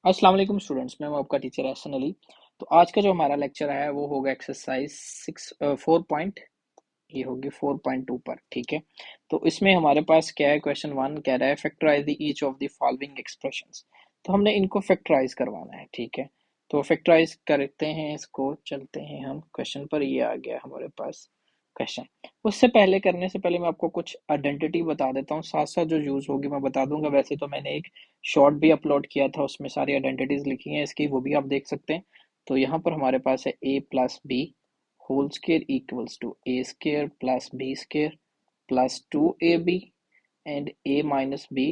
अस्सलाम वालेकुम स्टूडेंट्स, मैं हूं आपका टीचर एहसन अली। तो आज का जो हमारा लेक्चर है वो होगा एक्सरसाइज 4 पॉइंट, ये होगी 4.2 पर। ठीक है, तो इसमें हमारे पास क्या है, क्वेश्चन 1 कह रहा है factorise the each of the following expressions. तो हमने इनको फैक्टराइज करवाना है। ठीक है, तो फैक्टराइज करते हैं इसको, चलते हैं हम क्वेश्चन पर। ये आ गया हमारे पास क्वेश्चन। उससे पहले, करने से पहले मैं आपको कुछ आइडेंटिटी बता देता हूँ, साथ साथ जो यूज होगी मैं बता दूंगा। वैसे तो मैंने एक शॉर्ट भी अपलोड किया था, उसमें सारी आइडेंटिटीज लिखी हैं इसकी, वो भी आप देख सकते हैं। तो यहाँ पर हमारे पास है a plus b whole square equals to a square plus b square plus 2ab and a minus b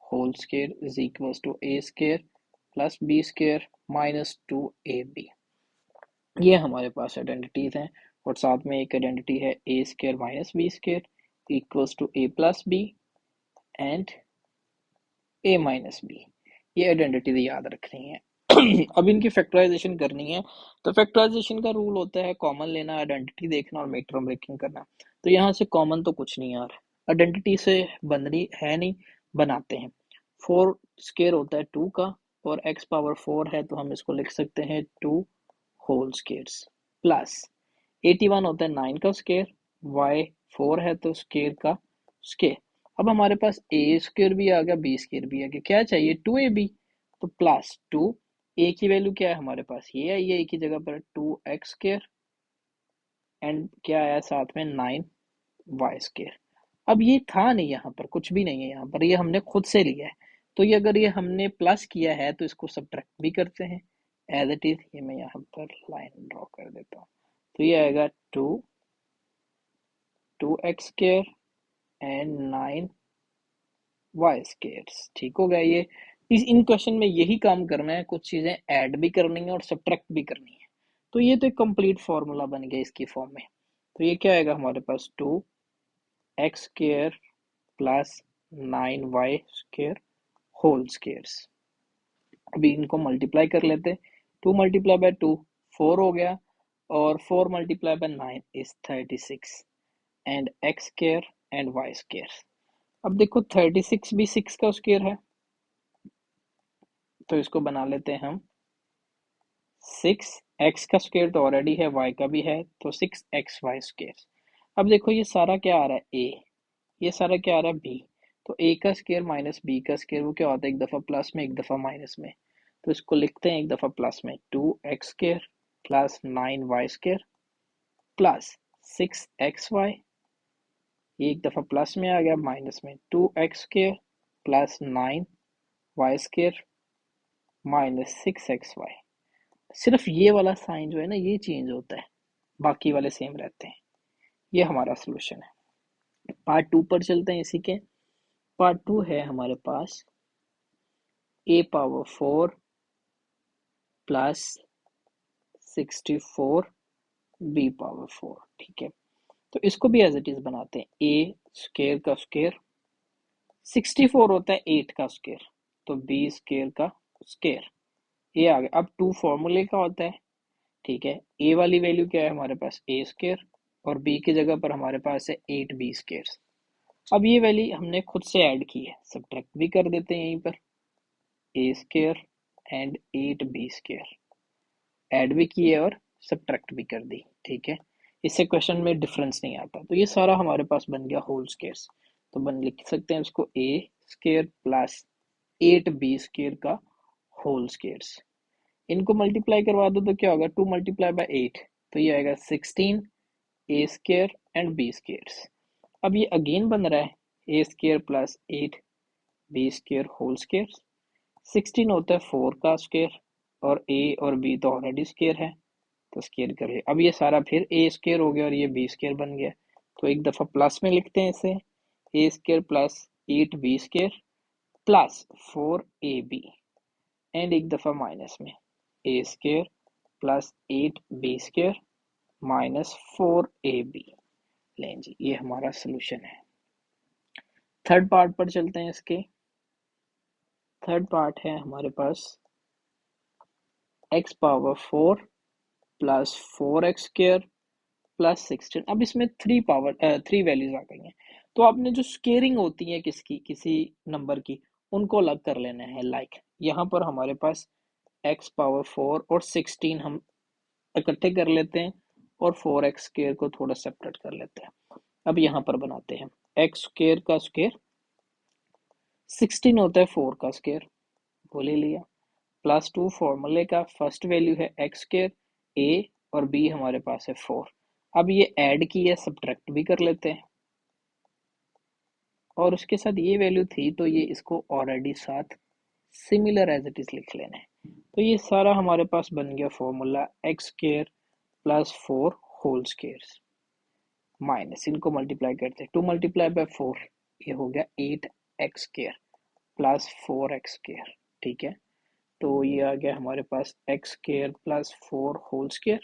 whole square is equals to a square plus b square minus 2ab। ये हमारे पास आइडेंटिटीज हैं। और साथ में एक identity है A square minus B square equals to A plus B and A minus B. ये identity याद रखनी है। अब इनकी फैक्टराइजेशन करनी है। तो फैक्टराइजेशन का रूल होता है कॉमन लेना, आइडेंटिटी देखना और मेक टर्म ब्रेकिंग करना। तो यहाँ से कॉमन तो कुछ नहीं यार, आइडेंटिटी से बन रही है नहीं, बनाते हैं। 4 स्केयर होता है 2 का, और x पावर 4 है तो हम इसको लिख सकते हैं 2 होल स्केयर्स प्लस 81 होता है 9 का स्केयर, y 4 है तो स्केयर का स्केयर। अब हमारे पास ए स्केयर भी आ गया, बी स्केयर भी आ गया, क्या चाहिए 2ab। तो प्लस 2, ए की वैल्यू क्या है हमारे पास, ये है, ये ए की जगह पर 2x स्केयर एंड क्या आया साथ में 9y स्केयर। अब ये था नहीं, यहाँ पर कुछ भी नहीं है, यहाँ पर ये हमने खुद से लिया है। तो ये अगर ये हमने प्लस किया है तो इसको सब्ट्रैक्ट भी करते हैं एज इट इज। ये मैं यहाँ पर लाइन ड्रॉ कर देता हूँ। तो ये आएगा 2x square and 9y scares. ठीक हो गया ये। इस इन क्वेश्चन में यही काम करना है, कुछ चीजें ऐड भी करनी है और सब्ट्रैक्ट भी करनी है। तो ये तो एक कंप्लीट फॉर्मूला बन गया इसकी फॉर्म में। तो ये क्या आएगा हमारे पास 2x square plus 9y square whole squares. अभी इनको मल्टीप्लाई कर लेते हैं। 2 मल्टीप्लाई बाय 2 4 हो गया, और 4 multiply bye 9 is 36 and x square and y square. अब देखो 36 भी 6 का स्केयर है, तो इसको बना लेते हैं हम 6। x का स्केयर तो ऑलरेडी है, y का भी है, तो 6xy स्केयर। अब देखो ये सारा क्या आ रहा है a, ये सारा क्या आ रहा है b। तो a का स्केयर माइनस b का स्केयर वो क्या होता है, एक दफा प्लस में एक दफा माइनस में। तो इसको लिखते हैं एक दफा प्लस में 2x square plus 9y square plus 6xy। ये एक दफा प्लस में आ गया, माइनस में 2x square plus 9y square minus 6xy। सिर्फ ये वाला साइन जो है ना, ये चेंज होता है, बाकी वाले सेम रहते हैं। ये हमारा सोल्यूशन है। पार्ट 2 पर चलते हैं इसी के। पार्ट 2 है हमारे पास a power 4 plus 64 b power 4। ठीक है, तो इसको भी एज इट इज बनाते हैं। a स्केयर का स्केयर 64 होता है 8 का स्केयर, तो b स्केयर का स्केयर। ये आ गया। अब 2 फॉर्मूले का होता है। ठीक है, ए वाली वैल्यू क्या है हमारे पास ए स्केयर, और बी की जगह पर हमारे पास है 8b स्केयर। अब ये वैल्यू हमने खुद से ऐड की है, सब्ट्रैक्ट भी कर देते हैं यहीं पर। A square and 8b square add भी की है और सब्ट्रैक्ट भी कर दी। ठीक है, इससे क्वेश्चन में डिफरेंस नहीं आता। तो ये सारा हमारे पास बन गया होल स्केयर्स। तो बन लिख सकते हैं इसको ए स्केयर प्लस 8b स्केयर का होल स्केयर्स। इनको मल्टीप्लाई करवा दो तो क्या होगा, 2 मल्टीप्लाई बाय 8, तो ये आएगा 16 A square and B squares. अब ये अगेन बन रहा है A square plus 8 B square whole square. 16 होता है 4 का स्केयर, और ए और बी तो ऑलरेडी स्केयर है, तो स्केयर करिए। अब ये सारा फिर ए स्केयर हो गया और ये बी स्केयर बन गया। तो एक दफा प्लस में लिखते हैं इसे, A square plus 8b square plus 4ab, and एक दफा माइनस में A square plus 8b square minus 4ab। लें जी, ये हमारा सोल्यूशन है। थर्ड पार्ट पर चलते हैं इसके। थर्ड पार्ट है हमारे पास x power 4 plus 4x square plus 16। अब इसमें 3 वैल्यूज आ गई हैं। तो आपने जो स्केयरिंग होती है किसकी, किसी नंबर की, उनको अलग कर लेना है। लाइक यहाँ पर हमारे पास x पावर 4 और 16 हम इकट्ठे कर लेते हैं और 4x स्क्वायर को थोड़ा सेपरेट कर लेते हैं। अब यहाँ पर बनाते हैं x स्क्वायर का स्क्वायर 16 होता है 4 का स्क्वायर, वो ले लिया, प्लस 2 फॉर्मूले का फर्स्ट वैल्यू है x स्क्वायर, a और b हमारे पास है 4। अब ये ऐड की है, सब्ट्रैक्ट भी कर लेते हैं और उसके साथ ये वैल्यू थी तो ये इसको ऑलरेडी साथ सिमिलर एज इट इज लिख लेना है। तो ये सारा हमारे पास बन गया formula x square plus 4 whole square minus, इनको मल्टीप्लाई करते हैं, 2 मल्टीप्लाई बाय 4 ये हो गया 8x square plus 4x square. ठीक है, तो ये आ गया हमारे पास x square plus 4 whole square,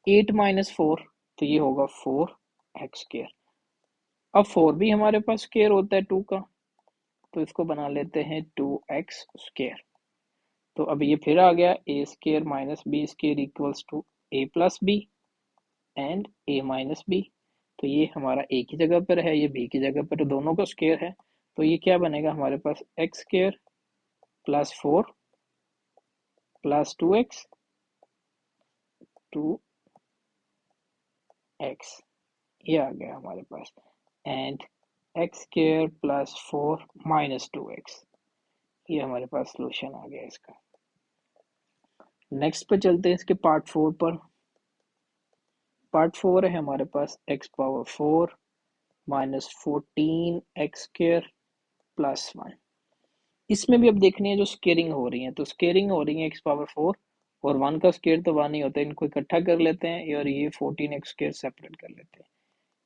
8 minus 4 तो ये होगा 4x स्क्वायर। अब 4 भी हमारे पास स्क्वायर होता है 2 का, तो इसको बना लेते हैं 2x स्क्वायर। तो अब ये फिर आ गया a square minus b square equals to a plus B and a minus b. तो ये हमारा a की जगह पर है, ये b की जगह पर, तो दोनों का स्क्वायर है। तो ये क्या बनेगा हमारे पास x square plus 4 plus 2x 2x, ये आ गया हमारे पास, and x square plus 4 minus 2x, ये हमारे पास सोल्यूशन आ गया इसका। नेक्स्ट पे चलते हैं इसके पार्ट 4 पर। पार्ट 4 है हमारे पास x power 4 minus 14x square plus 1। इसमें भी अब देखनी है जो स्केयरिंग हो रही है, तो स्केयरिंग हो रही है x पावर 4 और 1 का स्केयर तो 1 ही होता है, इनको इकट्ठा कर लेते हैं और ये 14x स्क्वायर सेपरेट कर लेते हैं।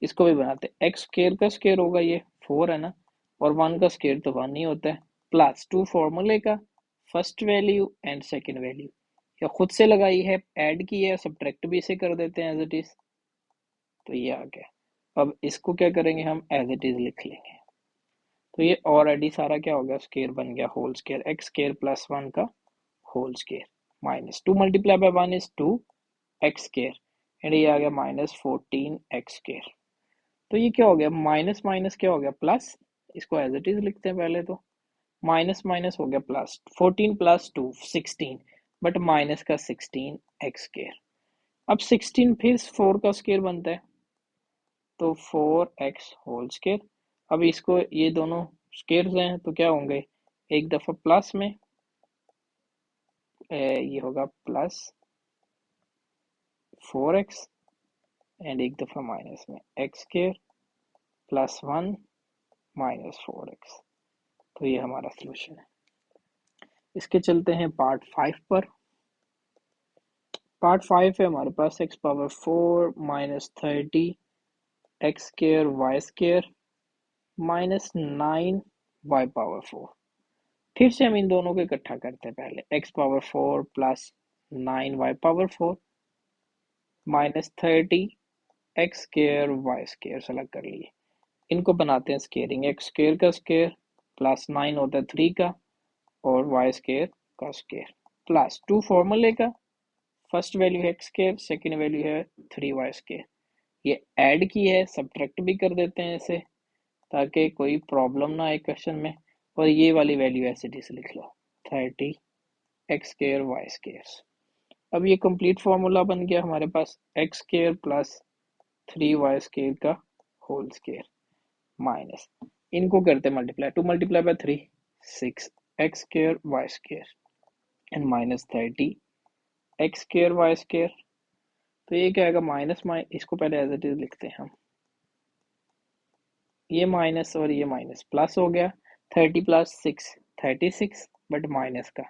इसको भी बनाते हैं, x स्क्वायर का स्क्वायर होगा ये 4 है ना, और 1 का स्क्वायर तो 1 ही होता है, प्लस 2 फॉर्मूले का first value and second value, या खुद से लगाई है, ऐड की है, सब्ट्रैक्ट भी इसे कर देते हैं एज इट इज, तो ये आ गया। अब इसको क्या करेंगे हम, एज इट इज लिख लेंगे। तो ये ऑलरेडी सारा क्या हो गया, स्क्वायर बन गया, whole square, x square plus 1 का whole square minus 2 multiply by 1 is 2x square and ये आ गया माइनस 14x स्क्वायर। तो ये क्या हो गया, माइनस माइनस क्या हो गया प्लस, इसको एज इट इज लिखते हैं पहले, तो माइनस माइनस हो गया प्लस, 14 प्लस 2 16, बट माइनस का 16x स्क्वायर। अब 16 फिर 4 का स्क्वायर बनता है, तो 4x होल स्क्वायर। अब इसको, ये दोनों स्क्वायर्स हैं तो क्या होंगे, एक दफा प्लस में ये होगा प्लस 4x एंड एक दफा माइनस में x square plus 1 minus 4x। तो ये हमारा सॉल्यूशन है। इसके चलते हैं पार्ट 5 पर। पार्ट 5 है हमारे पास x power 4 minus 30 x square y square minus 9 y power 4। फिर से हम इन दोनों को इकट्ठा करते हैं, पहले x power 4 plus 9 y power 4 minus 30 x square y square select कर लिए, इनको बनाते हैं स्क्वेयरिंग, x स्क्वायर का स्क्वायर प्लस 9 होता है 3 का और y स्क्वायर का स्क्वायर प्लस 2 फॉर्मूले का फर्स्ट वैल्यू है x स्क्वायर, सेकेंड वैल्यू है 3y स्क्वायर। ये ऐड की है, सब्ट्रैक्ट भी कर देते हैं इसे ताकि कोई प्रॉब्लम ना आए क्वेश्चन में, और ये वाली वैल्यू ऐसे इसे लिख लो 30 x स्क्वायर y स्क्वायर। अब ये कंप्लीट फॉर्मूला बन गया हमारे पास, x square plus 3y square का होल स्क्वायर माइनस, इनको करते multiply, 2 multiply by 3 6 x square y square and minus 30 x square y square. तो ये क्या आएगा, माइनस इसको पहले एज इट इज लिखते हैं हम, ये माइनस और ये माइनस प्लस हो गया, 30 प्लस 6 36, बट माइनस का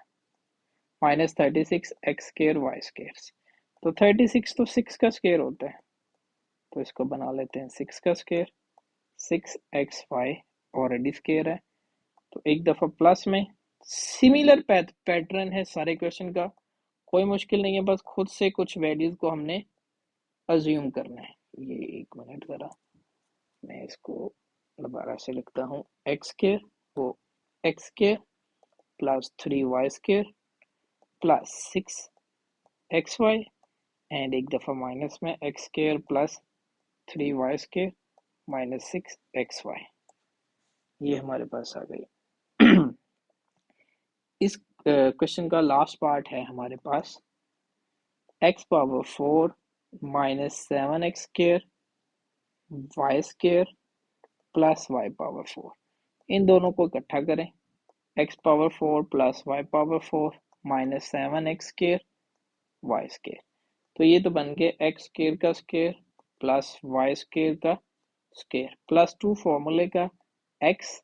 minus 36 x square y square. तो 36 तो 6 का स्क्वायर होता है, तो इसको बना लेते हैं 6 का स्क्वायर, 6xy ऑलरेडी स्क्वायर है, तो एक दफा प्लस में, सिमिलर पैटर्न है सारे क्वेश्चन का, कोई मुश्किल नहीं है, बस खुद से कुछ वैल्यूज को हमने अज्यूम करना है। ये एक मिनट जरा, मैं इसको दोबारा से लिखता हूँ, एक्स स्क्वायर वो x square plus 3y square plus 6xy and एक दफा माइनस में x square plus 3y square minus 6xy, ये हमारे पास आ गई। इस क्वेश्चन का लास्ट पार्ट है हमारे पास x power 4 minus 7x square y square plus y power 4। इन दोनों को इकट्ठा करें, x power 4 plus y power 4 minus 7x square y square. तो ये तो बन गए एक्स स्क्र का स्क्र प्लस वाई स्क्र का स्क्र प्लस 2 फॉर्मूले का एक्स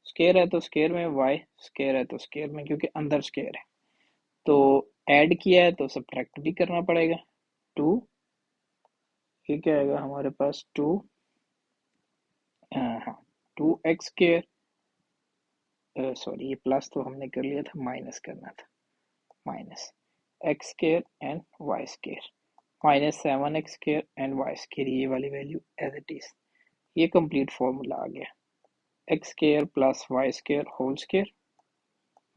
स्क्र है तो स्क्र में, वाई स्क्र है तो स्क्र में, क्योंकि अंदर स्क्र है। तो ऐड किया है तो सब्ट्रैक्ट भी करना पड़ेगा। 2, ये क्या आएगा हमारे पास 2, हाँ 2x स्क्र, सॉरी ये प्लस तो हमने कर लिया था, माइनस करना था, minus x square and y square minus 7x square and y square, ये वाली वैल्यू एज इट इज। ये कंप्लीट फॉर्मूला आ गया, x square plus y square whole square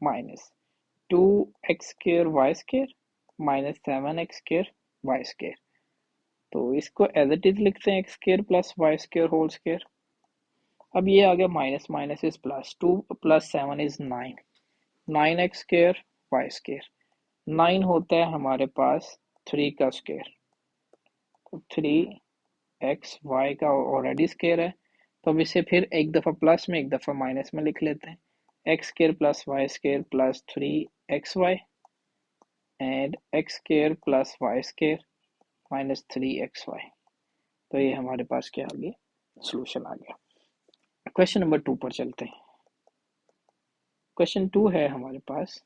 minus 2x square y square minus 7x square y square. तो इसको as it is लिखते हैं x square plus y square whole square. अब ये आ गया minus minus is plus, 2 plus 7 is 9, 9x square y square. 9 होता है हमारे पास 3 का स्क्र, तो 3x y का ऑलरेडी स्क्र है, तो अब इसे फिर एक दफ़ा प्लस में एक दफ़ा माइनस में लिख लेते हैं, x square plus y square plus 3xy and x square plus y square minus 3xy। तो ये हमारे पास क्या आ गया, सोल्यूशन आ गया। क्वेश्चन नंबर 2 पर चलते हैं। क्वेश्चन 2 है हमारे पास,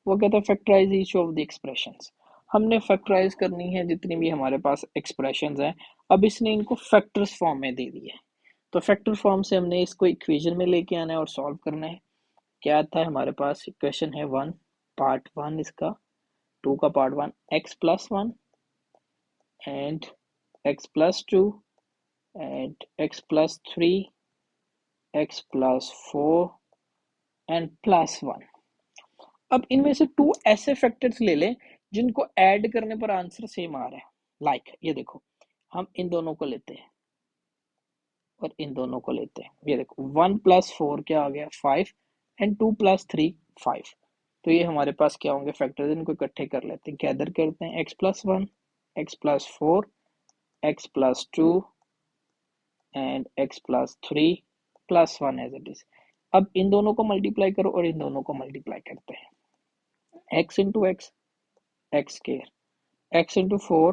वो कहता है factorise each of the expressions. हमने फैक्टराइज करनी है जितनी भी हमारे पास एक्सप्रेशंस हैं। अब इसने इनको फैक्टर्स फॉर्म में दे दिए, तो फैक्टर फॉर्म से हमने इसको इक्वेशन में लेके आना है और सॉल्व करना है। क्या था हमारे पास, इक्वेशन है 1 पार्ट 1 इसका, 2 का part 1 x plus 1 and x plus 2 and x plus 3 x plus 4 and plus 1। अब इनमें से 2 ऐसे फैक्टर्स ले लें जिनको ऐड करने पर आंसर सेम आ रहा है। लाइक ये देखो, हम इन दोनों को लेते हैं और इन दोनों को लेते हैं। ये देखो 1 प्लस 4 क्या आ गया 5 एंड 2 प्लस 3 5। तो ये हमारे पास क्या होंगे फैक्टर्स, इनको इकट्ठे कर लेते हैं, गैदर करते हैं, x plus 1 x plus 4 x plus 2 and x plus 3 plus 1 as it is. अब इन दोनों को मल्टीप्लाई करो और इन दोनों को मल्टीप्लाई करते हैं, x into x x square, x into 4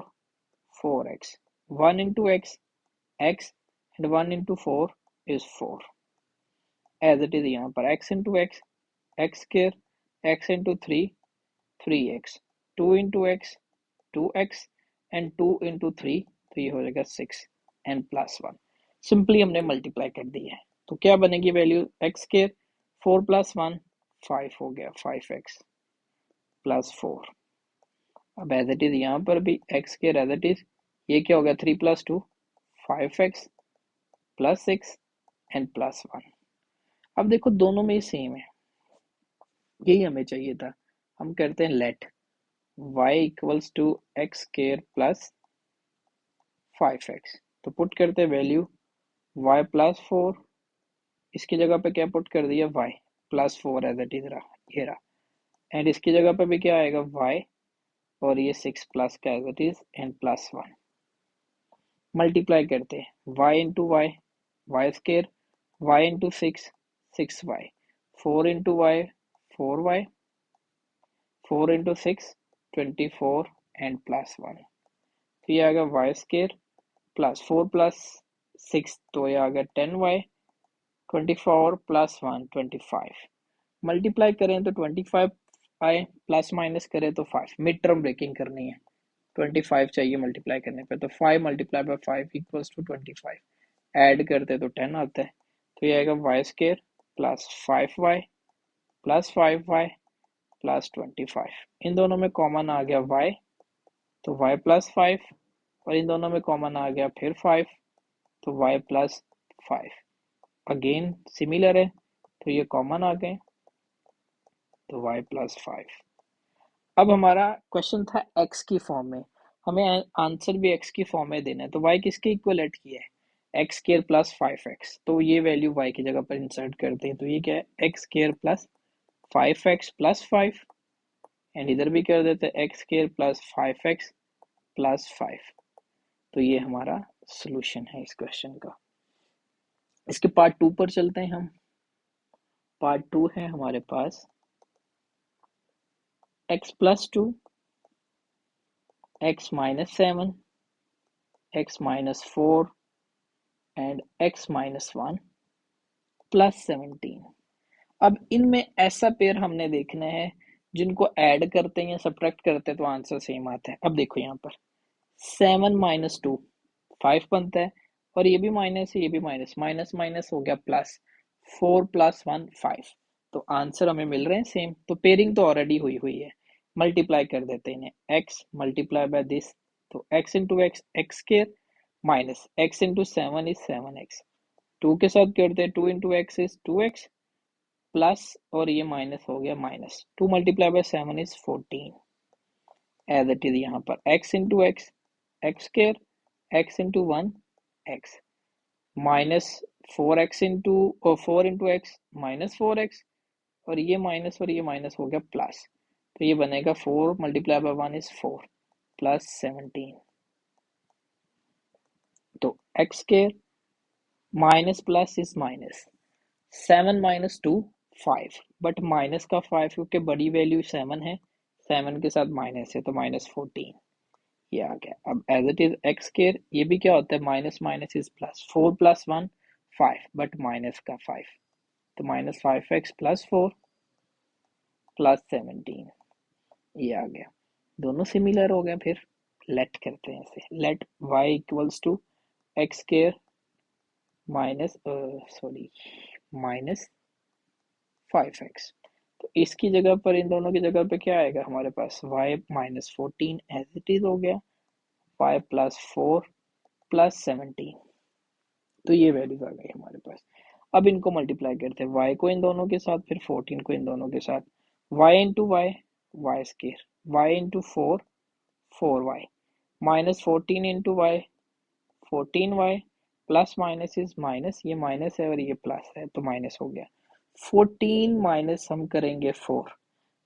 4x, 1 into x x and 1 into 4 is 4 as it is. यहाँ पर x into x x square, x into 3 3x, 2 into x 2x and 2 into 3, तो ये हो जाएगा 6 and plus 1। Simply हमने multiply कर दी है, तो क्या बनेगी वैल्यू, x स्क्र 4 प्लस 1 5 हो गया, 5x प्लस 4। अब एज इट इज यहाँ पर भी x square as it is, ये क्या हो गया 3 plus 2 5x plus 6 and plus 1। अब देखो दोनों में ही सेम है, यही हमें चाहिए था। हम करते हैं let y equals to x square plus 5x, तो पुट करते हैं वैल्यू y प्लस 4, इसकी जगह पे क्या पुट कर दिया y plus 4 as it is रहा, ये रहा, एंड इसकी जगह पे भी क्या आएगा y और ये 6 प्लस का as it is and plus 1। Multiply करते हैं y into y y square, y into 6 6y, 4 into y 4y, 4 into 6 24 and plus 1। तो ये आ गया वाई स्क्र प्लस 4 प्लस 6, तो ये आ गया 10y, 24 प्लस 1 25। मल्टीप्लाई करें तो 25 आए, प्लस माइनस करें तो 5, मिड टर्म ब्रेकिंग करनी है, 25 चाहिए मल्टीप्लाई करने पे, तो 5 multiply by 5 equals to 25। Add करते तो 10 आता है, तो ये आएगा y square plus 5y plus 5y plus 25। इन दोनों में कॉमन आ गया y, तो y प्लस 5, और इन दोनों में कॉमन आ गया फिर 5, तो y प्लस 5। अगेन सिमिलर है, तो ये कॉमन आ गए, तो y प्लस 5। अब हमारा क्वेश्चन था x की फॉर्म में, हमें आंसर भी x की फॉर्म में देना है, तो y किसके इक्वलेंट किया है एक्स स्क्र प्लस 5x, तो ये वैल्यू y की जगह पर इंसर्ट करते हैं, तो ये क्या है x square plus 5x plus 5 and इधर भी कर देते x square plus 5x plus 5। तो ये हमारा सोल्यूशन है इस क्वेश्चन का। इसके पार्ट 2 पर चलते हैं हम। पार्ट 2 है हमारे पास x plus 2, x minus 7, x minus 4 and x minus 1 plus 17। अब इनमें ऐसा पेयर हमने देखना है जिनको ऐड करते हैं या सब्ट्रैक्ट करते हैं तो आंसर सेम आता है। अब देखो यहाँ पर 7 माइनस 2 5 बनता है और ये भी माइनस है, ये भी माइनस, माइनस माइनस हो गया प्लस, 4 प्लस 1 5। तो आंसर हमें मिल रहे हैं सेम। तो पेयरिंग तो ऑलरेडी हुई हुई है, मल्टीप्लाई कर देते हैं इन्हें। x मल्टीप्लाई बाय दिस, तो x into x x square minus x into 7 is 7x, 2 के साथ करते हैं 2 into x is 2x plus, और ये माइनस हो गया minus, 2 multiply by 7 is 14 as it is यहाँ पर x into x x square, x into 1 x minus 4x into, और 4 इंटू एक्स माइनस 4x, और ये माइनस हो गया प्लस। तो ये बनेगा 4 मल्टीप्लाई बाय 1 इज 4 प्लस 17। तो x square minus plus is minus, 7 minus 2 5, but minus का 5 क्योंकि बड़ी वैल्यू 7 है, 7 के साथ माइनस है तो माइनस 14 ये आ गया। अब as it is x square, ये भी क्या होता है minus minus is plus, 4 plus 1 5 but minus का 5, तो माइनस 5x प्लस 4 प्लस 17 ये आ गया। दोनों सिमिलर हो गए। फिर लेट करते हैं इसे, let y equals to x square minus minus 5x। तो इसकी जगह पर, इन दोनों की जगह पे क्या आएगा हमारे पास, y minus 14 as it is हो गया, y प्लस 4 प्लस 17। तो ये वैल्यूज आ गई हमारे पास। अब इनको मल्टीप्लाई करते हैं, y को इन दोनों के साथ, फिर 14 को इन दोनों के साथ, y into y y square, y into 4 4y minus 14 into y 14y plus minus is minus, ये माइनस है और ये प्लस है तो माइनस हो गया। 14 माइनस हम करेंगे 4,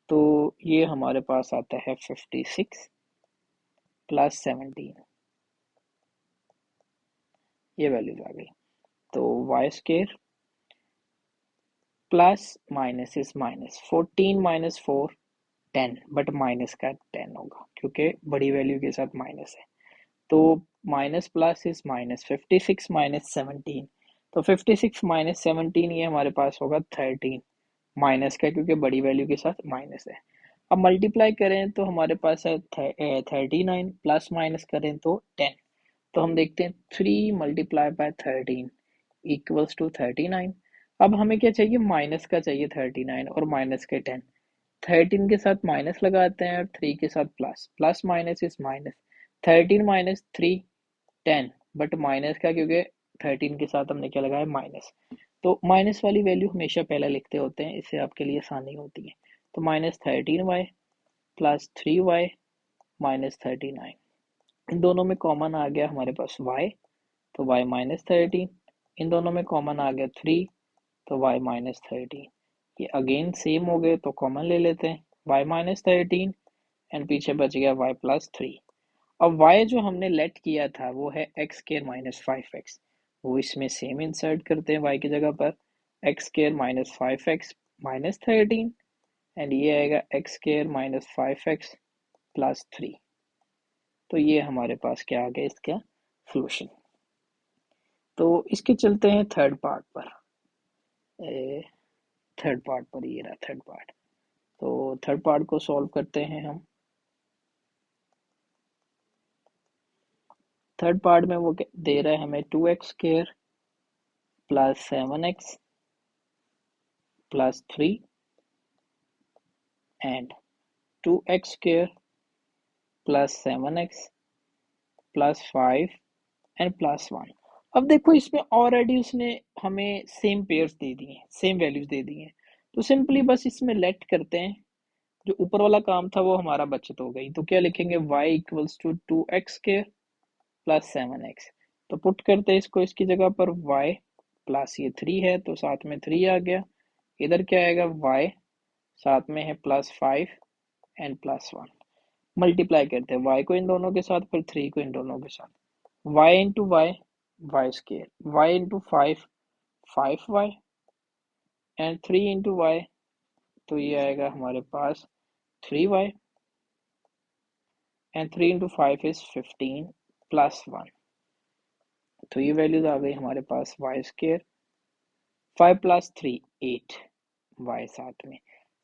तो ये हमारे पास आता है 56 प्लस 17, ये वैल्यूज आ गई। तो y square plus minus is minus, 14 minus 4 10, but minus का 10 होगा क्योंकि बड़ी वैल्यू के साथ माइनस है। तो minus plus is minus, 56 minus 17, तो 56 माइनस 17 ये हमारे पास होगा 13 माइनस का, क्योंकि बड़ी वैल्यू के साथ माइनस है। अब मल्टीप्लाई करें तो हमारे पास है 39, प्लस माइनस करें तो 10। तो हम देखते हैं 3 मल्टीप्लाई बाय 13 इक्वल्स टू 39। अब हमें क्या चाहिए, माइनस का चाहिए 39 और माइनस के 10। 13 के साथ माइनस लगाते हैं और 3 के साथ plus, plus minus is minus, 13 minus 3 10, but minus का क्योंकि 13 के साथ हमने क्या लगाया माइनस, तो माइनस वाली वैल्यू हमेशा पहले लिखते होते हैं, इससे आपके लिए आसानी होती है। तो minus 13y plus 3y minus 39, इन दोनों में कॉमन आ गया हमारे पास y, तो y माइनस 13, इन दोनों में कॉमन आ गया 3, तो y माइनस 13, ये अगेन सेम हो गए तो कॉमन ले लेते हैं, y माइनस 13 एंड पीछे बच गया y प्लस 3। अब y जो हमने लेट किया था वो है एक्स स्क्वायर माइनस 5x, वो इसमें सेम इंसर्ट करते हैं y की जगह पर, x square minus 5x minus 13 and ये आएगा x square minus 5x plus 3। तो ये हमारे पास क्या आ गया इसका सोल्यूशन। तो इसके चलते हैं थर्ड पार्ट पर। थर्ड पार्ट पर ये रहा थर्ड पार्ट। तो थर्ड पार्ट को सॉल्व करते हैं हम। थर्ड पार्ट में वो दे रहा है हमें 2x square plus 7x plus 3 and 2x square plus 7x plus 5 and plus 1। अब देखो इसमें ऑलरेडी उसने हमें सेम पेयर्स दे दिए हैं, सेम वैल्यूज दे दी हैं, तो सिंपली बस इसमें लेट करते हैं, जो ऊपर वाला काम था वो हमारा बचत हो गई। तो क्या लिखेंगे, y equals to 2x square plus 7x, तो पुट करते हैं इसको इसकी जगह पर, y प्लस ये 3 है तो साथ में 3 आ गया, इधर क्या आएगा y साथ में है +5 एंड +1। मल्टीप्लाई करते हैं y को इन दोनों के साथ, फिर 3 को इन दोनों के साथ। y into y, y square, y into 5, 5y and 3 into y, तो ये आएगा हमारे पास 3y एंड 3 इंटू 5 इज 15 +1। तो ये वैल्यूज आ गई हमारे पास वाई स्केयर। 5 + 3 8 वाई साथ में,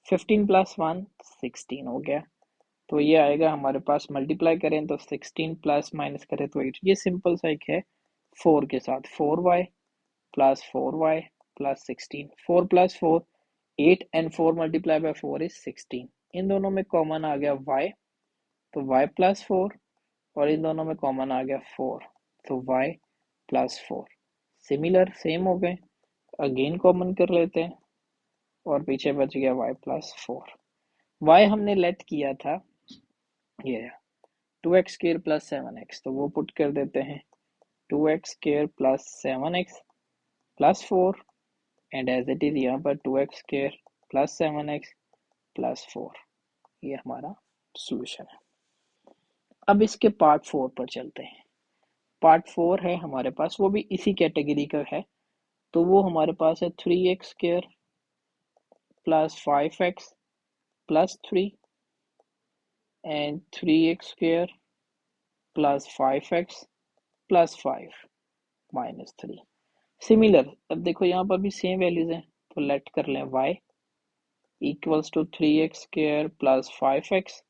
15 + 1 16 हो गया। तो ये आएगा हमारे पास, मल्टीप्लाई करें तो 16 प्लस माइनस करें तो 8। ये सिंपल सा एक है 4 के साथ, 4y plus 4y plus 16, 4 + 4 8 and 4 multiply by 4 is 16। इन दोनों में कॉमन आ गया y, तो y + 4, और इन दोनों में कॉमन आ गया 4, तो y + 4 सिमिलर सेम हो गए। अगेन कॉमन कर लेते हैं और पीछे बच गया y + 4। y हमने लेट किया था ये 2x स्क्वायर + 7x, तो वो पुट कर देते हैं 2x square + 7x + 4 and as it is यहाँ पर 2x स्क्वायर + 7x + 4। ये हमारा सॉल्यूशन है। अब इसके पार्ट 4 पर चलते हैं। पार्ट 4 है हमारे पास, वो भी इसी कैटेगरी का है। तो वो हमारे पास है 3x square + 5x + 3 and 3x square + 5x + 5 - 3। Similar, अब देखो यहाँ पर भी सेम वैल्यूज हैं, तो लेट कर लें y equals to 3x square + 5x,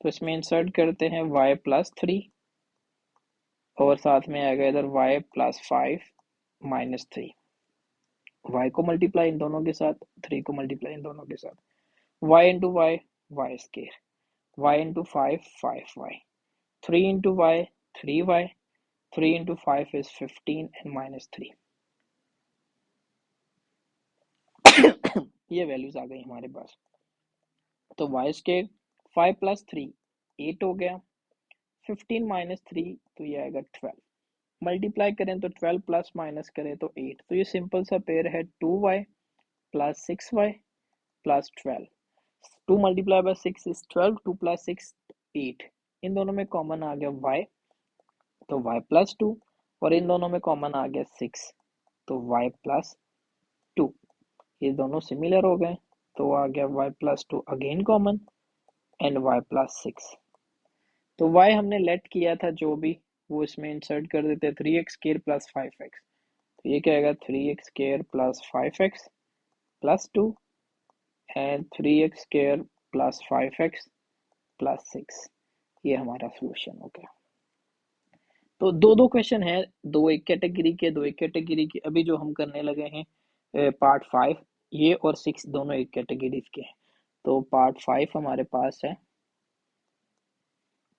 तो इसमें इंसर्ट करते हैं y + 3 और साथ में आएगा इधर y + 5 - 3। y को मल्टीप्लाई इन दोनों के साथ, 3 को मल्टीप्लाई इन दोनों के साथ, y into y, y square, y into 5 5y, 3 into y 3y, 3 into 5 is 15 and -3। ये वैल्यूज आ गई हमारे पास। तो y स्केयर 5 + 3 8 हो गया, 15 - 3 तो ये आएगा 12। मल्टीप्लाई करें तो 12 प्लस माइनस करें तो 8। तो ये सिंपल सा पेयर है 2y + 6y + 12। 2 multiply by 6 is 12, 2 + 6 8। इन दोनों में कॉमन आ गया y, तो y + 2, और इन दोनों में कॉमन आ गया 6, तो y + 2। ये दोनों सिमिलर हो गए, तो आ गया y + 2 again common and y + 6। तो y हमने लेट किया था जो भी, वो इसमें इंसर्ट कर देते हैं 3x स्क्वायर + 5x। तो ये क्या आएगा 3x square + 5x + 2 and 3x square + 5x + 6। ये हमारा सोल्यूशन हो गया। तो दो दो क्वेश्चन है, दो एक कैटेगरी के, दो एक कैटेगरी के। अभी जो हम करने लगे हैं पार्ट 5, ये और 6 दोनों एक कैटेगरी के हैं। तो पार्ट 5 हमारे पास है।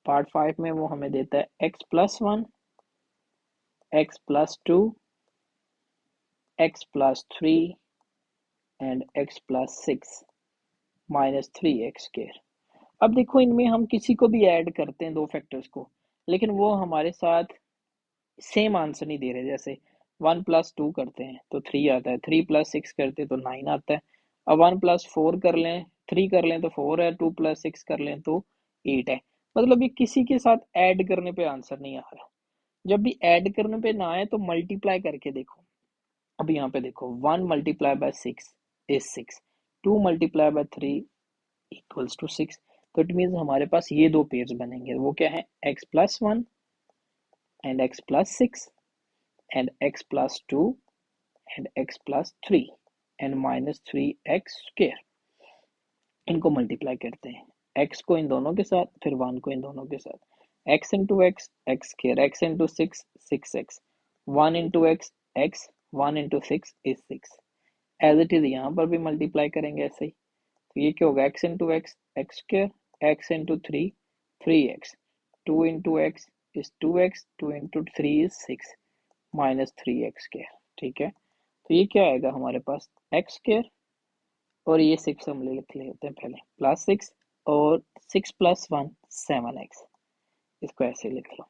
पार्ट 5 में वो हमें देता है x + 1, x + 2, x + 3 and x + 6 - 3x square. अब देखो इनमें हम किसी को भी ऐड करते हैं दो फैक्टर्स को, लेकिन वो हमारे साथ सेम आंसर नहीं दे रहे। जैसे 1 + 2 करते हैं तो 3 आता है, 3 + 6 करते हैं तो 9 आता है। अब 1 + 4 कर लें, 3 कर लें तो 4 है, 2 + 6 कर लें तो 8 है। मतलब ये किसी के साथ ऐड करने पे आंसर नहीं आ रहा। जब भी ऐड करने पे ना आए तो मल्टीप्लाई करके देखो। अब यहाँ पे देखो 1 multiply by 6 is 6, 2 multiply by 3 equals to 6। तो इट मीन्स हमारे पास ये दो पेयर्स बनेंगे। वो क्या है x + 1 and x + 6 and x + 2 and x + 3 and -3x square. इनको मल्टीप्लाई करते हैं, x को इन दोनों के साथ, फिर 1 को इन दोनों के साथ, x into x x square, x into 6 6x, 1 into x 1 into 6 is 6। As it is यहाँ पर भी मल्टीप्लाई करेंगे ऐसे ही। तो ये क्या होगा x into x x square, x into 3 3x, 2 into x is 2x, 2 into 3 is 6 -3x square. ठीक है, तो ये क्या आएगा हमारे पास x स्क्वायर, और ये 6 हम लिख लेते हैं पहले, +6, और 6 + 1 7x। इसको ऐसे लिख लो।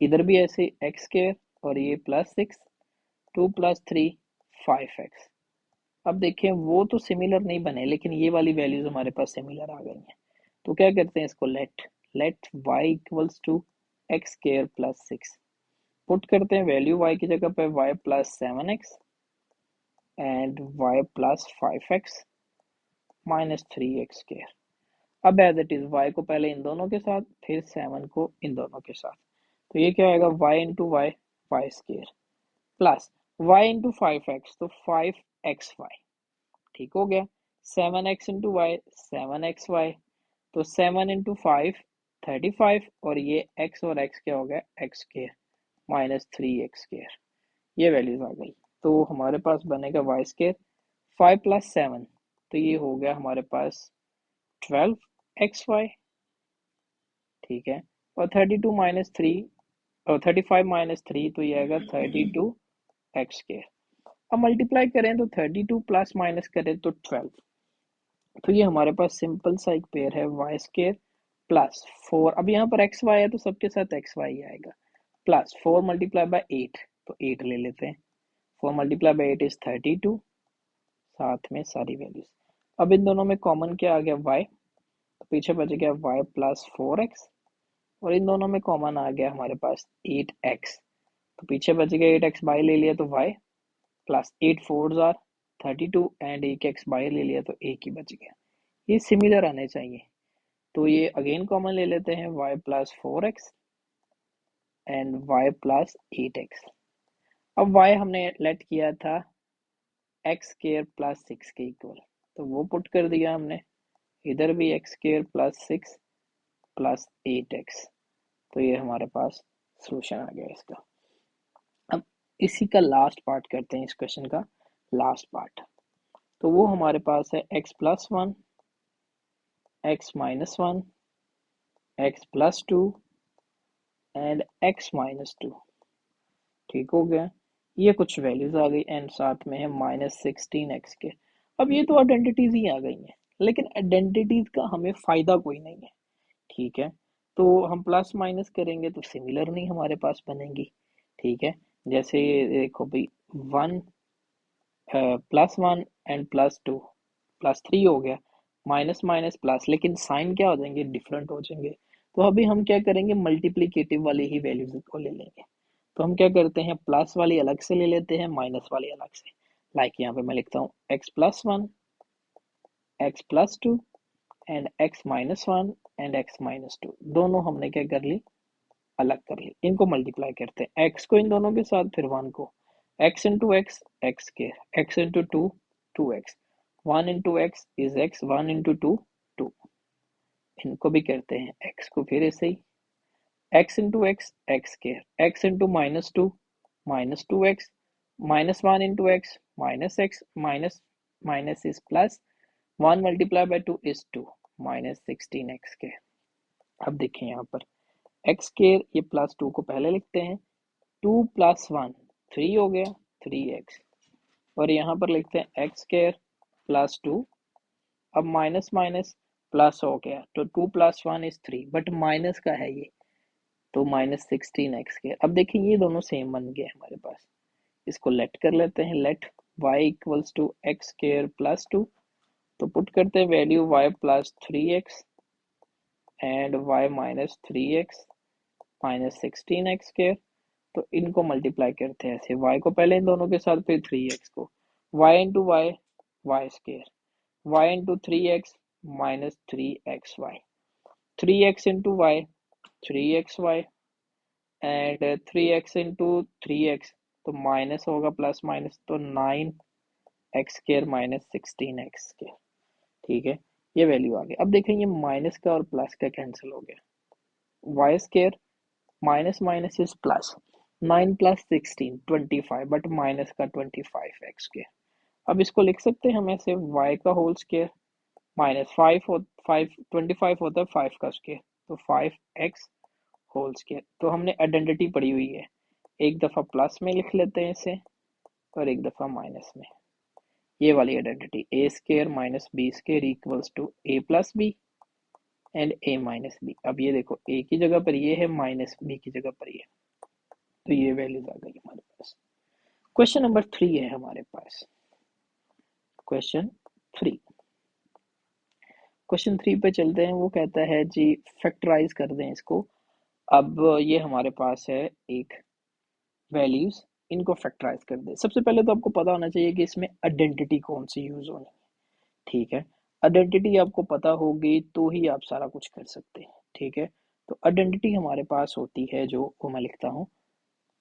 इधर भी ऐसे x स्क्वायर और ये +6, 2 + 3 5x अब देखें वो तो सिमिलर नहीं बने, लेकिन ये वाली वैल्यूज हमारे पास सिमिलर आ गई हैं। तो क्या करते हैं इसको, let y equals to x square plus 6, put करते हैं वैल्यू y की जगह पे y plus 7x and y plus 5x minus 3x square. अब एज इट इज y को पहले इन दोनों के साथ, फिर 7 को इन दोनों के साथ, तो ये क्या आएगा y into y, y square plus y into 5x, तो 5xy, ठीक हो गया। 7x इंटू वाई, 7xy, तो 7 इंटू 5 35, और ये x और x क्या हो गया, x square minus 3x square. ये वैल्यूज आ गई, तो हमारे पास बनेगा वाई स्क्वायर 5 प्लस 7, तो ये हो गया हमारे पास 12xy, ठीक है। और 32 माइनस 3, और 35 माइनस 3, तो ये आएगा 32x स्क्वायर। अब मल्टीप्लाई करें तो 32 प्लस माइनस करें तो 12, तो ये हमारे पास सिंपल सा एक पेयर है वाई स्क्वायर प्लस 4, अब यहाँ पर एक्स वाई है तो सबके साथ एक्स वाई आएगा, प्लस 4 मल्टीप्लाई बाय 8, तो 8 ले लेते हैं, 4 मल्टीप्लाई बाय 8 इज 32, साथ में सारी वैल्यूज। अब इन दोनों में कॉमन क्या आ गया y, तो पीछे बच गया y प्लस 4x, और इन दोनों में कॉमन आ गया हमारे पास 8x, तो पीछे बच गया 8x बाई ले लिया तो y प्लस 8 4 आर 32 एंड एक x बाई ले लिया तो एक ही बच गया। ये सिमिलर आने चाहिए, तो ये अगेन कॉमन ले लेते हैं y plus 4x and y plus 8x। अब y हमने लेट किया था एक्स स्क्वायर प्लस 6 के इक्वल, तो वो पुट कर दिया हमने, इधर भी x square plus 6 plus 8x, तो ये हमारे पास सॉल्यूशन आ गया इसका। अब इसी का लास्ट पार्ट करते हैं, इस क्वेश्चन का लास्ट पार्ट, तो वो हमारे पास है x plus 1, x minus 1, x plus 2 and x minus 2, ठीक हो गया। ये कुछ वैल्यूज आ गई एंड साथ में है माइनस 16x के। अब ये तो आइडेंटिटीज ही आ गई हैं, लेकिन आइडेंटिटीज का हमें फायदा कोई नहीं है, ठीक है। तो हम प्लस माइनस करेंगे तो सिमिलर नहीं हमारे पास बनेंगी, ठीक है। जैसे ये देखो भाई, 1 प्लस 1 एंड प्लस 2 प्लस 3 हो गया, माइनस माइनस प्लस, लेकिन साइन क्या हो जाएंगे, डिफरेंट हो जाएंगे। तो अभी हम क्या करेंगे, मल्टीप्लीकेटिव वाली ही वैल्यूज को ले लेंगे। तो हम क्या करते हैं, प्लस वाली अलग से ले लेते हैं, माइनस वाली अलग से। लाइक यहाँ पे मैं लिखता हूँ x plus 1, x plus 2 and x minus 1 and x minus 2, दोनों हमने क्या कर ली, अलग कर ली। इनको मल्टीप्लाई करते हैं, एक्स को इन दोनों के साथ, फिर 1 को, एक्स इंटू एक्स एक्स के, x into 2 2x, 1 into x is x, 1 into 2 2, इनको भी करते हैं, एक्स को फिर ऐसे ही, एक्स इंटू एक्स एक्स के, x into minus 2 minus 2x, minus 1 into x minus x, minus minus is plus, 1 multiply bye 2 is 2, minus 16x के। अब देखें यहाँ पर एक्स के, ये प्लस 2 को पहले लिखते हैं, 2 प्लस 1 3 हो गया, 3x, और यहाँ पर लिखते हैं एक्स स्क्वायर प्लस 2, अब माइनस माइनस प्लस हो गया, तो 2 प्लस 1 इज 3, बट माइनस का है ये, तो माइनस 16x स्क्वायर। अब देखिए ये दोनों सेम बन गए हमारे पास, इसको लेट कर लेते हैं, let y equals to x square plus 2, तो पुट करते हैं value y plus 3x and y minus 3x minus 16x square, तो इनको मल्टीप्लाई करते हैं ऐसे, y को पहले इन दोनों के साथ, फिर 3x को, y into y y square, y into 3x minus 3xy, 3x into y 3xy and 3x into 3x, तो माइनस होगा प्लस माइनस, तो 9x square minus 16x square, ठीक है। ये वैल्यू आ गई। अब देखेंगे माइनस का और प्लस का कैंसिल हो गया, y square minus minus is plus, 9 plus 16 25, but minus का 25x स्क्वायर। अब इसको लिख सकते हैं हम ऐसे, y का होल स्क्वायर माइनस 5 25 होता है 5 का स्क्वायर, तो 5x होल स्क्वायर। तो हमने आइडेंटिटी पढ़ी हुई है, एक दफ़ा प्लस में लिख लेते हैं इसे और एक दफ़ा माइनस में, ये वाली identity, a square minus b square equals to A plus B and A minus b. अब ये देखो, ए की जगह पर ये है, माइनस बी की जगह पर ये, तो ये वैल्यूज आ गई हमारे पास। क्वेश्चन नंबर 3 है हमारे पास, क्वेश्चन 3। क्वेश्चन 3 पे चलते हैं। वो कहता है जी फैक्टराइज कर दें इसको। अब ये हमारे पास है एक वैल्यूज, इनको फैक्टराइज कर दें। सबसे पहले तो आपको पता होना चाहिए कि इसमें आइडेंटिटी कौन सी यूज होनी है। ठीक है, आइडेंटिटी आपको पता होगी तो ही आप सारा कुछ कर सकते हैं। ठीक है, तो आइडेंटिटी हमारे पास होती है जो वो मैं लिखता हूँ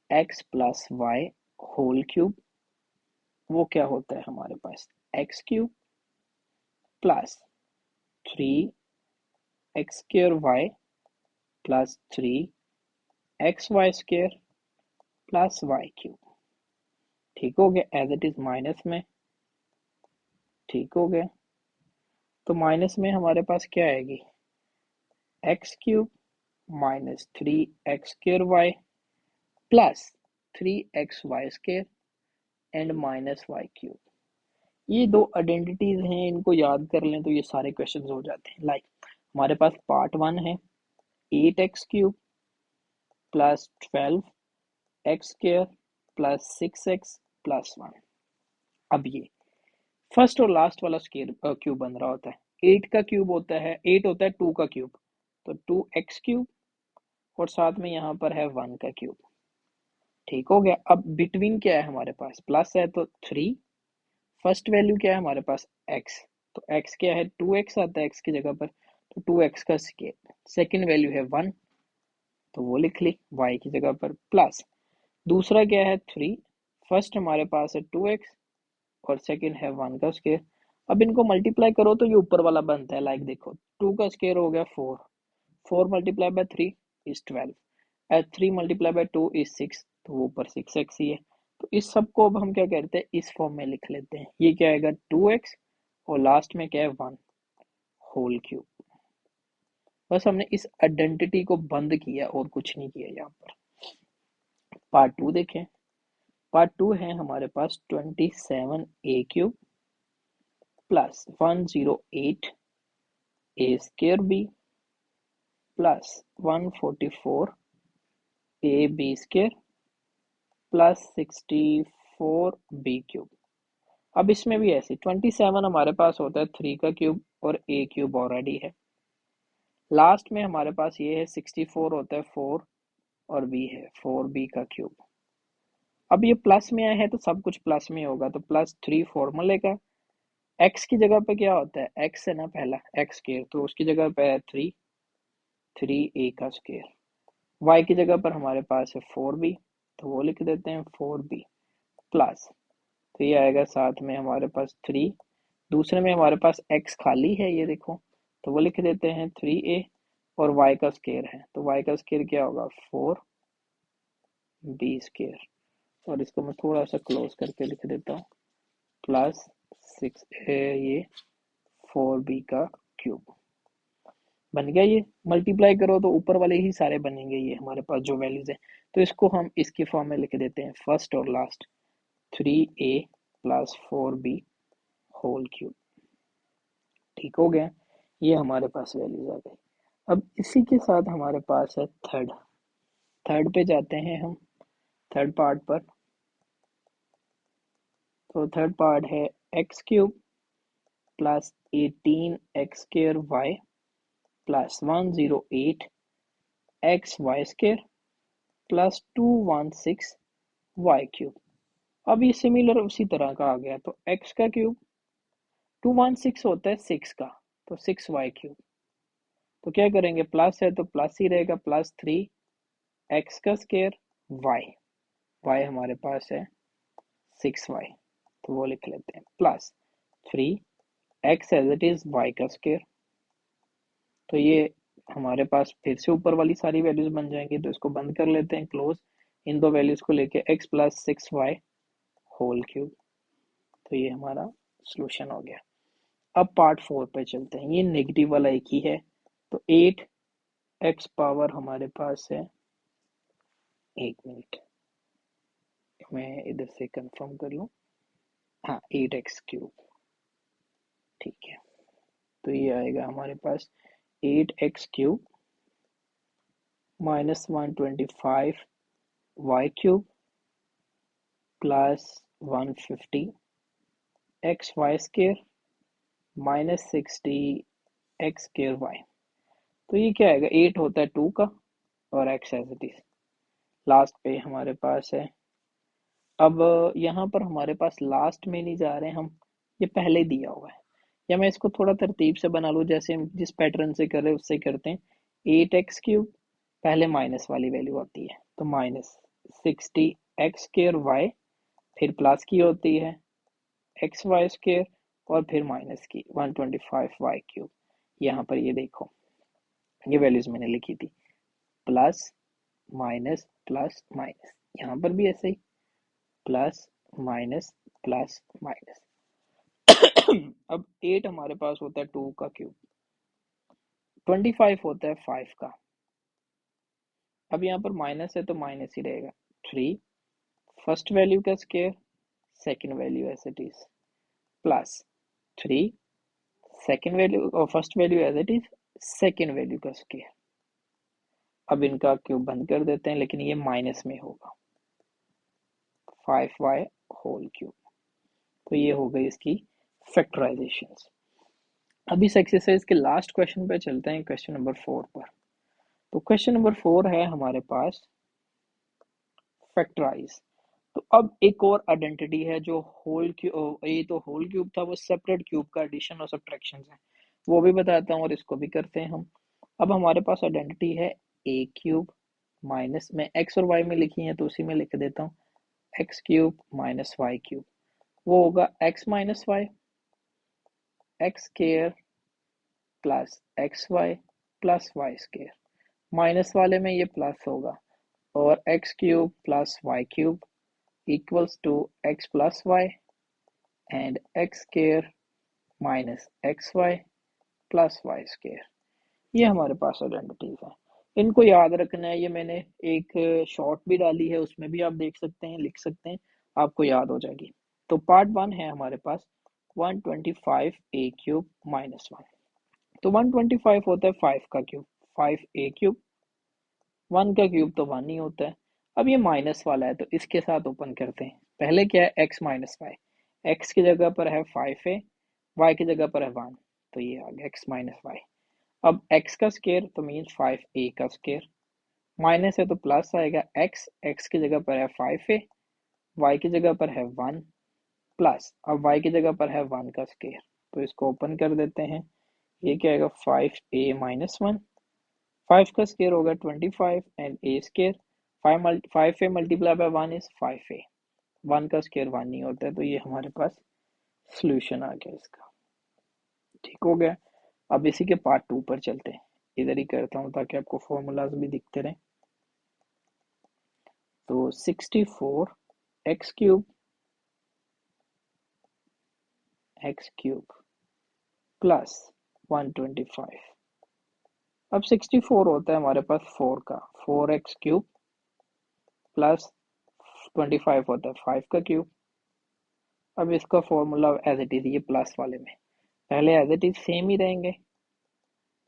x plus Y whole cube. वो क्या होता है हमारे पास X cube plus 3x square Y plus 3xy square plus Y cube. ठीक हो गया, एज इट इज माइनस में। ठीक हो गया, तो माइनस में हमारे पास क्या आएगी x cube minus 3x square Y plus 3xy square and minus y cube. ये दो आइडेंटिटीज हैं, इनको याद कर लें तो ये सारे क्वेश्चंस हो जाते हैं। लाइक हमारे पास पार्ट 1 है 8x cube plus 12x square plus 6x plus 1। अब ये फर्स्ट और लास्ट वाला स्क्र क्यूब बन रहा होता है। 8 का क्यूब होता है 8 होता है 2 का क्यूब, तो 2x क्यूब और साथ में यहाँ पर है 1 का क्यूब। ठीक हो गया। अब बिटवीन क्या है हमारे पास प्लस है तो 3, फर्स्ट वैल्यू क्या है हमारे पास x, तो x क्या है 2x आता है x की जगह पर, तो 2x का स्क्वायर। सेकंड वैल्यू है 1 तो वो लिख ली y की जगह पर, प्लस दूसरा क्या है 3, फर्स्ट हमारे पास है 2x और सेकंड है 1 का स्क्वायर। अब इनको मल्टीप्लाई करो तो ये ऊपर वाला बनता है। लाइक देखो 2 का स्क्वायर हो गया 4, 4 multiply by 3 is 12 and 3 multiply bye 2 is 6, तो वो ऊपर 6x ही है। तो इस सब को अब हम क्या करते हैं इस फॉर्म में लिख लेते हैं। ये क्या आएगा 2x और लास्ट में क्या है 1 होल क्यूब। बस हमने इस आइडेंटिटी को बंद किया और कुछ नहीं किया यहाँ पर। पार्ट 2 देखें। पार्ट 2 है हमारे पास 27a cube plus 108 a square b plus 144 a b square plus 64 b cube. अब इसमें भी ऐसे 27 हमारे पास होता है 3 का क्यूब और ए क्यूब ऑलरेडी है। लास्ट में हमारे पास ये है 64 होता है 4 और बी है 4b का क्यूब। अब ये प्लस में आया है तो सब कुछ प्लस में होगा, तो प्लस 3 फॉर्मूले का। x की जगह पे क्या होता है x है ना पहला x स्क्वायर, तो उसकी जगह पे है 3a का स्क्वायर। y की जगह पर हमारे पास है 4b, तो वो लिख देते हैं 4b प्लस, तो ये आएगा साथ में हमारे पास 3, दूसरे में हमारे पास x खाली है ये देखो, तो वो लिख देते हैं 3a और y का स्क्वायर है, तो y का स्क्वायर क्या होगा 4b स्क्वायर। और इसको मैं थोड़ा सा क्लोज करके लिख देता हूँ प्लस 6a ये 4b का क्यूब बन गया। ये मल्टीप्लाई करो तो ऊपर वाले ही सारे बनेंगे ये हमारे पास जो वैल्यूज है। तो इसको हम इसकी फॉर्म में लिख देते हैं फर्स्ट और last 3a plus 4b whole cube. ठीक हो गया, ये हमारे पास वैल्यूज आ गई। अब इसी के साथ हमारे पास है थर्ड। थर्ड पे जाते हैं हम, थर्ड पार्ट पर। तो थर्ड पार्ट है x cube plus 18x square Y plus 108 x y square plus 216 y cube. अब ये सिमिलर उसी तरह का आ गया, तो x का क्यूब 216 होता है 6 का, तो 6y क्यूब। तो क्या करेंगे प्लस है तो प्लस ही रहेगा प्लस 3x का स्क्वायर y हमारे पास है 6y, तो वो लिख लेते हैं plus 3x as it is y का स्क्वायर। तो ये हमारे पास फिर से ऊपर वाली सारी वैल्यूज बन जाएंगी, तो इसको बंद कर लेते हैं क्लोज। इन दो वैल्यूज को लेके x plus 6y whole cube, तो ये हमारा सोल्यूशन हो गया। अब पार्ट 4 पे चलते हैं। ये नेगेटिव वाला एक ही है, तो 8x पावर हमारे पास है, एक मिनट मैं इधर से कंफर्म कर लूँ, हाँ 8x क्यूब। ठीक है, तो ये आएगा हमारे पास 8x cube minus 125 y cube plus 150 x y square minus 60 x square y. तो ये क्या आएगा, 8 होता है 2 का और x as it is last पे हमारे पास है। अब यहाँ पर हमारे पास लास्ट में नहीं जा रहे हम, ये पहले दिया हुआ है, या मैं इसको थोड़ा तरतीब से बना लूँ, जैसे हम जिस पैटर्न से कर रहे हैं उससे करते हैं। 8x³ पहले माइनस वाली वैल्यू आती है, तो माइनस 60 एक्स स्केयर वाई, फिर प्लस की होती है एक्स वाई स्केयर, और फिर माइनस की 125y³। यहाँ पर ये देखो, ये वैल्यूज मैंने लिखी थी, प्लस माइनस प्लस माइनस, यहाँ पर भी ऐसे ही प्लस माइनस प्लस माइनस। अब 8 हमारे पास होता है 2 का क्यूब, 25 होता है 5 का। अब यहाँ पर माइनस है तो माइनस ही रहेगा, 3 फर्स्ट वैल्यू का square, second value as it is, plus 3 second value और first value as it is, second value का स्केयर। अब इनका क्यूब बंद कर देते हैं, लेकिन ये माइनस में होगा, 5y होल क्यूब। तो ये हो गई इसकी फैक्टराइजेशन। अब इस एक्सरसाइज के लास्ट क्वेश्चन पे चलते हैं, क्वेश्चन नंबर 4 पर। तो क्वेश्चन नंबर 4 है हमारे पास फैक्टराइज। तो अब एक और आइडेंटिटी है जो होल क्यूब, ये तो होल क्यूब था, वो सेपरेट क्यूब का एडिशन और सब्ट्रैक्शन है, वो भी बताता हूँ और इसको भी करते हैं हम। अब हमारे पास आइडेंटिटी है a³ माइनस, मैं x और y में लिखी है तो उसी में लिख देता हूँ, x³ माइनस y³, वो होगा x minus y x square plus x y plus y square. Minus वाले में ये प्लस होगा, और x³ plus y³ equals to x plus y and x square minus x y plus y square. ये हमारे पास identities है, इनको याद रखना है। ये मैंने एक शॉर्ट भी डाली है, उसमें भी आप देख सकते हैं, लिख सकते हैं, आपको याद हो जाएगी। तो पार्ट 1 है हमारे पास 125a³ माइनस 1। तो 125 होता है 5 का क्यूब, 5a³, 1 का क्यूब तो 1 ही होता है। अब ये माइनस वाला है तो इसके साथ ओपन करते हैं। पहले क्या है, x माइनस वाई, एक्स की जगह पर है 5a, y की जगह पर है 1, तो ये आ गया x माइनस वाई। अब x का स्केयर तो मीन्स 5a का स्केयर, माइनस है तो प्लस आएगा, x x की जगह पर है 5a, y की जगह पर है 1, प्लस अब y की जगह पर है 1 का स्केयर, तो इसको ओपन कर देते हैं। ये क्या आएगा, 5a माइनस 1, 5 का स्केयर होगा 25 and a square, 5a multiply by 1 is 5a, 1 का स्केयर 1 नहीं होता है, तो ये हमारे पास सोल्यूशन आ गया इसका। ठीक हो गया। अब इसी के पार्ट 2 पर चलते हैं, इधर ही करता हूँ ताकि आपको फॉर्मूलाज भी दिखते रहे। तो 64 x³ प्लस 125। अब 64 होता है हमारे पास 4 का, 4x³ प्लस 25 होता है 5 का क्यूब। अब इसका फॉर्मूला एज इट इज, ये प्लस वाले में पहले एज इट इज सेम ही रहेंगे,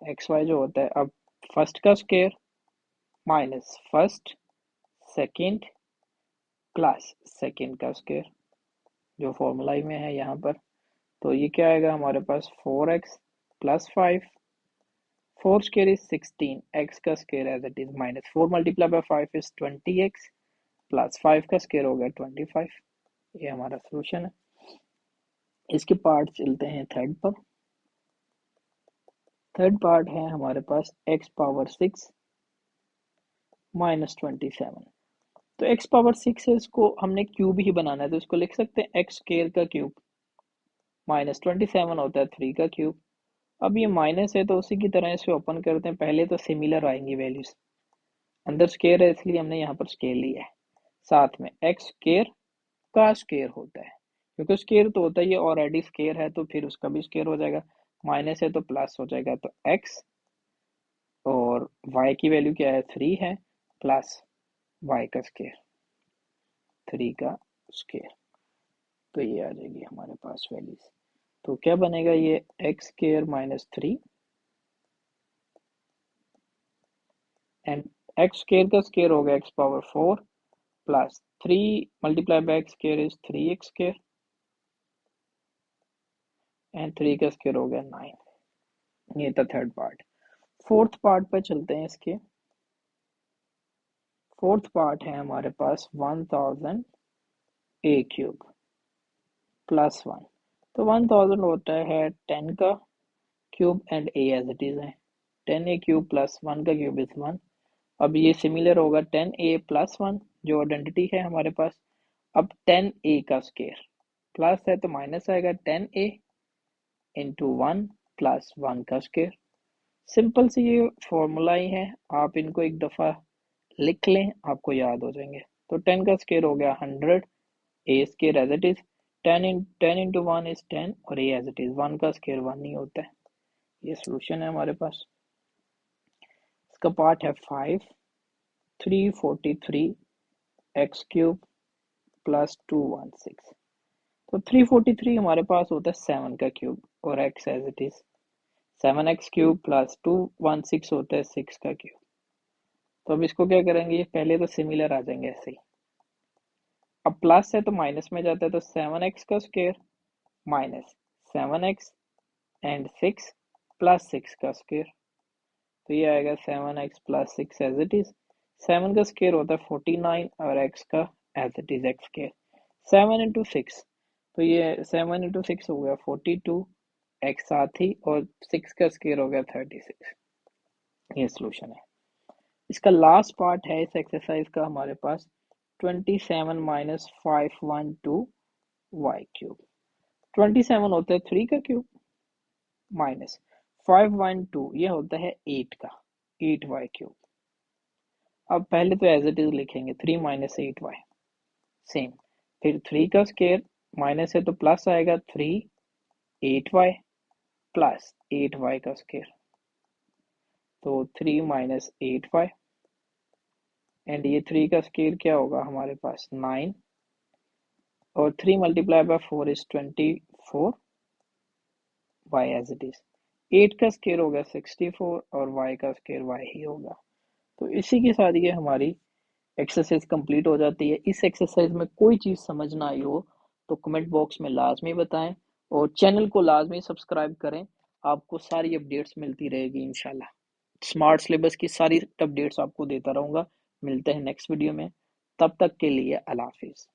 एक्स वाई जो होता है। अब फर्स्ट का square minus first second plus second का स्केयर, जो फॉर्मूला ही में है यहाँ पर। तो ये क्या आएगा हमारे पास, 4x plus 5, 4 square is 16, x का square as it is minus 4 multiply by 5 is 20x plus 5 का स्केयर हो गया 25। ये हमारा सोल्यूशन है। इसके पार्ट चलते हैं थर्ड पर। थर्ड पार्ट है हमारे पास x पावर 6 माइनस 27। तो x पावर 6 है, इसको हमने क्यूब ही बनाना है, तो इसको लिख सकते हैं x स्केयर का क्यूब माइनस 27 होता है 3 का क्यूब। अब ये माइनस है तो उसी की तरह इसे ओपन करते हैं, पहले तो सिमिलर आएंगी वैल्यूज, अंदर स्केयर है इसलिए हमने यहाँ पर स्केयर लिया है। साथ में x स्केयर का स्केयर होता है, क्योंकि स्केयर तो होता है, ये ऑलरेडी स्केयर है तो फिर उसका भी स्केयर हो जाएगा, माइनस है तो प्लस हो जाएगा। तो x और y की वैल्यू क्या है, 3 है, प्लस y का स्केयर 3 का स्केयर, तो ये आ जाएगी हमारे पास वैल्यूज। तो क्या बनेगा, ये x square minus 3 and x square का स्केयर हो गया x power 4 plus 3 multiply bye x square is 3x square and 3 का स्क्वायर हो गया 9। ये था थर्ड पार्ट। फोर्थ पार्ट पे चलते हैं इसके। फोर्थ पार्ट है हमारे पास 1000 ए क्यूब प्लस 1। तो 1000 होता है 10 का cube and a as it is है। 10 ए क्यूब प्लस 1 का क्यूब इज 1। अब ये सिमिलर होगा 10 ए प्लस 1 जो आइडेंटिटी है हमारे पास। अब 10 ए का स्क्वायर प्लस है तो माइनस आएगा 10 ए इंटू 1 प्लस 1 का स्क्वायर। सिंपल सी ये फॉर्मूला ही है, आप इनको एक दफ़ा लिख लें आपको याद हो जाएंगे। तो 10 का स्क्वायर हो गया 100, A square as it is 10 into 1 is 10 और ए एज इट इज 1 का स्क्वायर 1 नहीं होता है। ये सोल्यूशन है हमारे पास। इसका पार्ट है 5 343 एक्स क्यूब प्लस 216। तो 343 हमारे पास होता है 7 का क्यूब और x as it is 7x cube plus 216 होता है 6 का क्यूब। तो अब इसको क्या करेंगे, ये पहले तो सिमिलर आ जाएंगे ऐसे ही। अब प्लस है तो माइनस में जाता है तो 7x का square minus 7x and 6 plus 6 का स्क्वायर। तो ये आएगा 7x plus 6 as it is. 7 का स्क्वायर होता है 49 और x का as it is x square. 7 into 6 तो ये 7 इंटू 6 हो गया 42 x साथ ही और 6 का स्क्वायर हो गया 36। ये सोल्यूशन है। इसका लास्ट पार्ट है इस एक्सरसाइज का हमारे पास 27 माइनस 512 वाई क्यूब। 27 होता है 3 का क्यूब माइनस 512 ये होता है 8 का 8 वाई क्यूब। अब पहले तो एज इट इज लिखेंगे 3 माइनस 8 वाई सेम, फिर 3 का स्क्वायर माइनस है तो प्लस आएगा 3 8 वाई प्लस 8 वाई का स्क्वायर। तो 3 माइनस 8 वाई एंड ये 3 का स्क्वायर क्या होगा हमारे पास 9 और 3 multiply by 4 is 24 y as it is. 8 का स्क्वायर होगा 64 और वाई का स्क्वायर वाई ही होगा। तो इसी के साथ ये हमारी एक्सरसाइज कंप्लीट हो जाती है। इस एक्सरसाइज में कोई चीज़ समझ ना आई हो तो कमेंट बॉक्स में लाजमी बताएं और चैनल को लाजमी सब्सक्राइब करें, आपको सारी अपडेट्स मिलती रहेगी इंशाल्लाह। स्मार्ट सिलेबस की सारी अपडेट्स आपको देता रहूँगा। मिलते हैं नेक्स्ट वीडियो में, तब तक के लिए अल्लाह हाफिज़।